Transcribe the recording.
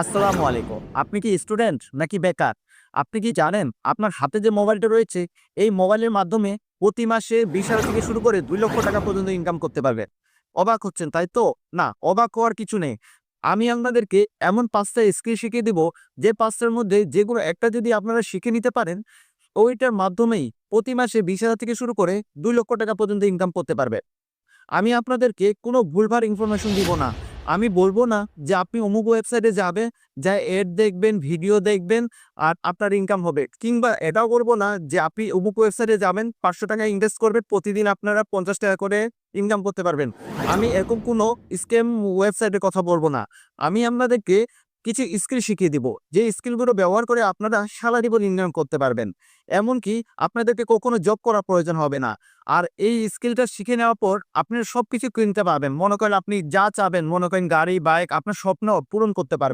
আসসালামু আলাইকুম। আপনি কি স্টুডেন্ট নাকি বেকার? আপনি কি জানেন আপনার হাতে যে মোবাইলটা রয়েছে, এই মোবাইলের মাধ্যমে প্রতি মাসে ২০,০০০ থেকে শুরু করে ৳২,০০,০০০ পর্যন্ত ইনকাম করতে পারবেন। অবাক হচ্ছেন, তাই তো? না, অবাক হওয়ার কিছু নেই। আমি আপনাদেরকে এমন ৫ টা স্কিল শিখিয়ে দিব, যে ৫ টার মধ্যে যেকোনো একটা যদি আপনারা শিখে নিতে পারেন, ওইটার মাধ্যমেই প্রতি মাসে ২০,০০০ থেকে শুরু করে ৳২,০০,০০০ পর্যন্ত ইনকাম করতে পারবেন। আমি আপনাদেরকে কোনো ভুলভাল ইনফরমেশন দিব না। আমি বলব না যে আপনি অমুক ওয়েবসাইটে যায়ে এড দেখবেন, ভিডিও দেখবেন আর আপনার ইনকাম হবে। কিংবা এটাও বলব না যে আপনি অমুক ওয়েবসাইটে যাবেন, ৳৫০০ ইনভেস্ট করবেন, প্রতিদিন আপনারা ৳৫০ করে ইনকাম করতে পারবেন। আমি এরকম কোনো স্ক্যাম ওয়েবসাইটের কথা বলব না। আমি আপনাদেরকে কিছু স্কিল শিখিয়ে দিব। যে স্কিলগুলো ব্যবহার করে আপনারা সারা জীবন ইনকাম করতে পারবেন। এমনকি আপনাদেরকে কখনো জব করার প্রয়োজন হবে না। আর এই স্কিলটা শিখে নেওয়ার পর আপনারা সবকিছু কিনতে পারবেন। মনে করেন আপনি যা চাবেন, মনে করেন গাড়ি, বাইক, আপনার স্বপ্ন পূরণ করতে পারবেন।